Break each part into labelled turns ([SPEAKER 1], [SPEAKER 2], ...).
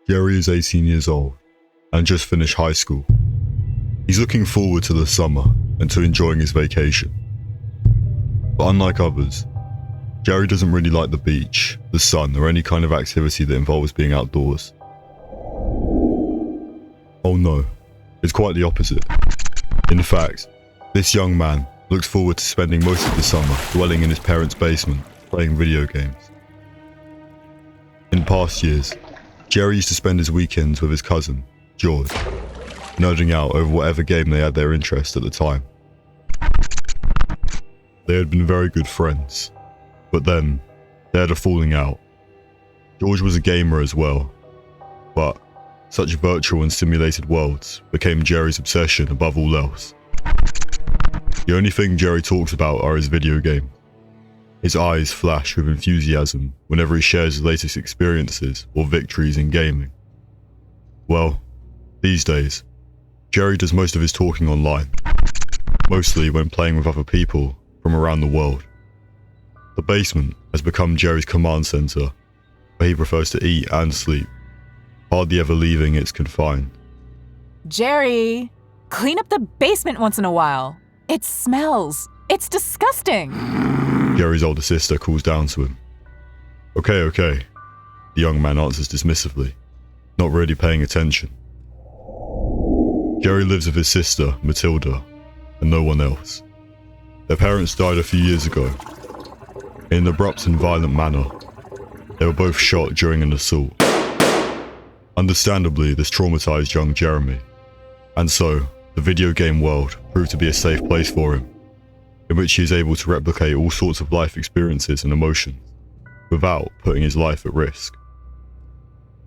[SPEAKER 1] Jerry is 18 years old and just finished high school. He's looking forward to the summer and to enjoying his vacation. But unlike others, Jerry doesn't really like the beach, the sun, or any kind of activity that involves being outdoors. Oh no, it's quite the opposite. In fact, this young man looks forward to spending most of the summer dwelling in his parents' basement, playing video games. In past years, Jerry used to spend his weekends with his cousin, George, nerding out over whatever game they had their interest at the time. They had been very good friends, but then they had a falling out. George was a gamer as well, but such virtual and simulated worlds became Jerry's obsession above all else. The only thing Jerry talks about are his video games. His eyes flash with enthusiasm whenever he shares his latest experiences or victories in gaming. Well, these days, Jerry does most of his talking online, mostly when playing with other people from around the world. The basement has become Jerry's command center, where he prefers to eat and sleep, hardly ever leaving its confines.
[SPEAKER 2] Jerry, clean up the basement once in a while. It smells. It's disgusting.
[SPEAKER 1] Jerry's older sister calls down to him. Okay, the young man answers dismissively, not really paying attention. Jerry lives with his sister, Matilda, and no one else. Their parents died a few years ago. In an abrupt and violent manner, they were both shot during an assault. Understandably, this traumatized young Jeremy, and so the video game world proved to be a safe place for him, in which he is able to replicate all sorts of life experiences and emotions, without putting his life at risk.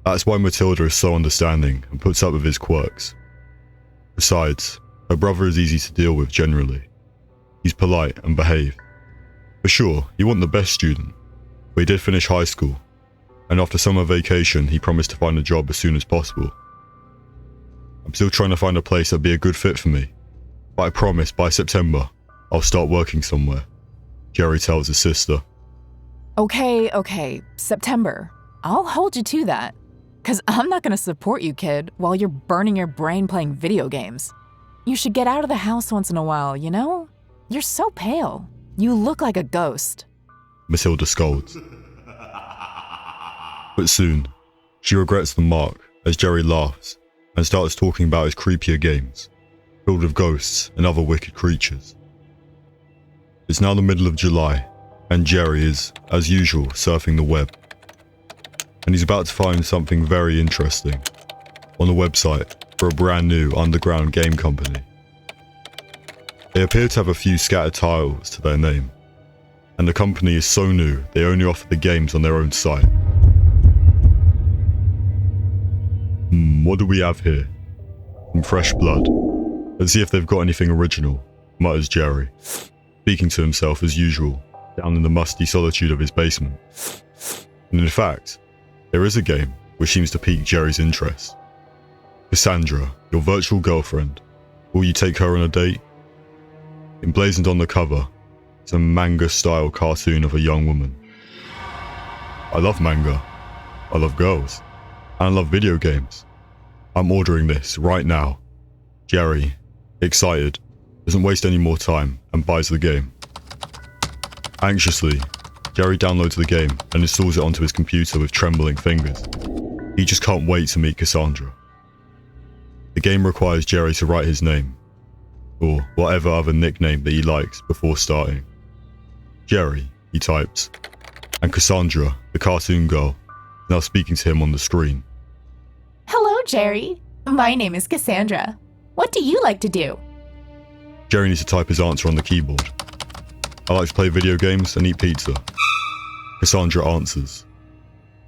[SPEAKER 1] That's why Matilda is so understanding and puts up with his quirks. Besides, her brother is easy to deal with generally. He's polite and behaved. For sure, he wasn't the best student, but he did finish high school, and after summer vacation he promised to find a job as soon as possible. I'm still trying to find a place that'd be a good fit for me, but I promise by September I'll start working somewhere, Jerry tells his sister.
[SPEAKER 2] Okay, September. I'll hold you to that. 'Cause I'm not gonna support you, kid, while you're burning your brain playing video games. You should get out of the house once in a while, you know? You're so pale. You look like a ghost.
[SPEAKER 1] Matilda scolds. But soon, she regrets the mark as Jerry laughs and starts talking about his creepier games, filled with ghosts and other wicked creatures. It's now the middle of July, and Jerry is, as usual, surfing the web. And he's about to find something very interesting on a website for a brand new underground game company. They appear to have a few scattered titles to their name, and the company is so new they only offer the games on their own site. What do we have here? Some fresh blood. Let's see if they've got anything original, mutters Jerry, speaking to himself as usual, down in the musty solitude of his basement. And in fact, there is a game which seems to pique Jerry's interest. Cassandra, your virtual girlfriend. Will you take her on a date? Emblazoned on the cover is a manga-style cartoon of a young woman. I love manga. I love girls. And I love video games. I'm ordering this right now. Jerry, excited, doesn't waste any more time and buys the game. Anxiously, Jerry downloads the game and installs it onto his computer with trembling fingers. He just can't wait to meet Cassandra. The game requires Jerry to write his name, or whatever other nickname that he likes before starting. Jerry, he types, and Cassandra, the cartoon girl, is now speaking to him on the screen.
[SPEAKER 3] Hello, Jerry. My name is Cassandra. What do you like to do?
[SPEAKER 1] Jerry needs to type his answer on the keyboard. I like to play video games and eat pizza. Cassandra answers.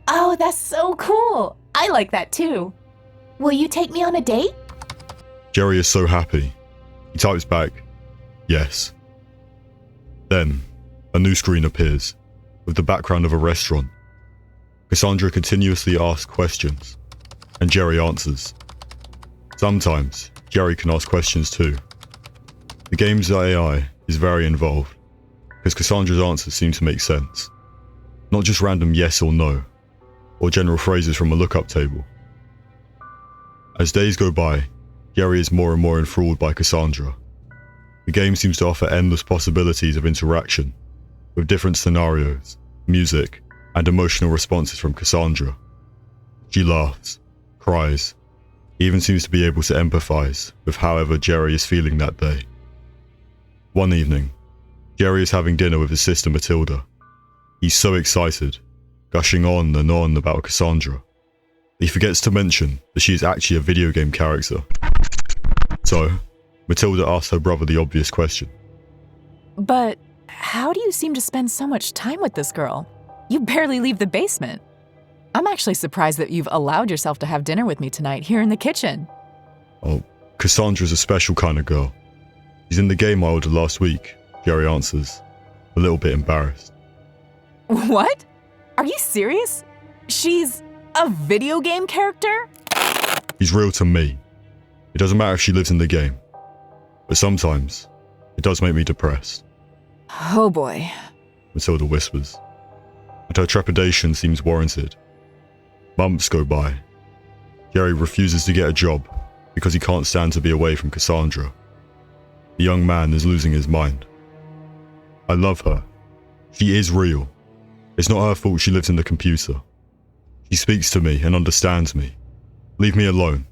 [SPEAKER 3] Oh, that's so cool. I like that too. Will you take me on a date?
[SPEAKER 1] Jerry is so happy. He types back, yes. Then, a new screen appears, with the background of a restaurant. Cassandra continuously asks questions, and Jerry answers. Sometimes, Jerry can ask questions too. The game's AI is very involved, because Cassandra's answers seem to make sense. Not just random yes or no, or general phrases from a lookup table. As days go by, Jerry is more and more enthralled by Cassandra. The game seems to offer endless possibilities of interaction, with different scenarios, music, and emotional responses from Cassandra. She laughs, cries, even seems to be able to empathize with however Jerry is feeling that day. One evening, Jerry is having dinner with his sister Matilda. He's so excited, gushing on and on about Cassandra. He forgets to mention that she is actually a video game character. So, Matilda asks her brother the obvious question.
[SPEAKER 2] But how do you seem to spend so much time with this girl? You barely leave the basement. I'm actually surprised that you've allowed yourself to have dinner with me tonight here in the kitchen.
[SPEAKER 1] Oh, Cassandra's a special kind of girl. She's in the game I ordered last week, Jerry answers, a little bit embarrassed.
[SPEAKER 2] What? Are you serious? She's a video game character?
[SPEAKER 1] She's real to me. It doesn't matter if she lives in the game. But sometimes, it does make me depressed,
[SPEAKER 2] Oh boy.
[SPEAKER 1] Matilda whispers, and her trepidation seems warranted. Months go by. Jerry refuses to get a job because he can't stand to be away from Cassandra. The young man is losing his mind. I love her. She is real. It's not her fault she lives in the computer. She speaks to me and understands me. Leave me alone,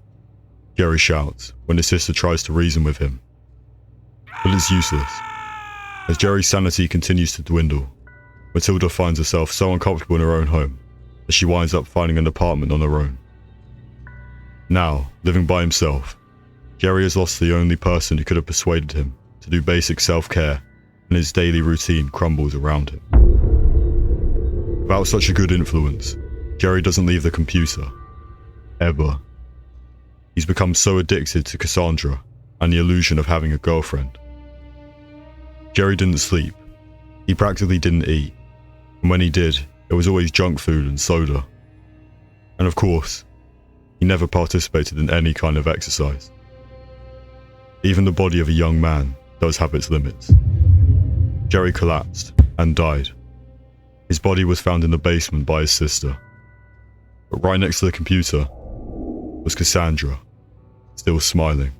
[SPEAKER 1] Jerry shouts when his sister tries to reason with him. But it's useless. As Jerry's sanity continues to dwindle, Matilda finds herself so uncomfortable in her own home that she winds up finding an apartment on her own. Now, living by himself, Jerry has lost the only person who could have persuaded him to do basic self-care, and his daily routine crumbles around him. Without such a good influence, Jerry doesn't leave the computer. Ever. He's become so addicted to Cassandra and the illusion of having a girlfriend. Jerry didn't sleep. He practically didn't eat. And when he did, it was always junk food and soda. And of course, he never participated in any kind of exercise. Even the body of a young man does have its limits. Jerry collapsed and died. His body was found in the basement by his sister. But right next to the computer was Cassandra, still smiling.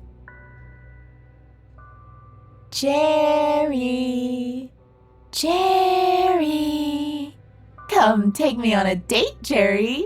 [SPEAKER 3] Jerry, Jerry, come take me on a date, Jerry.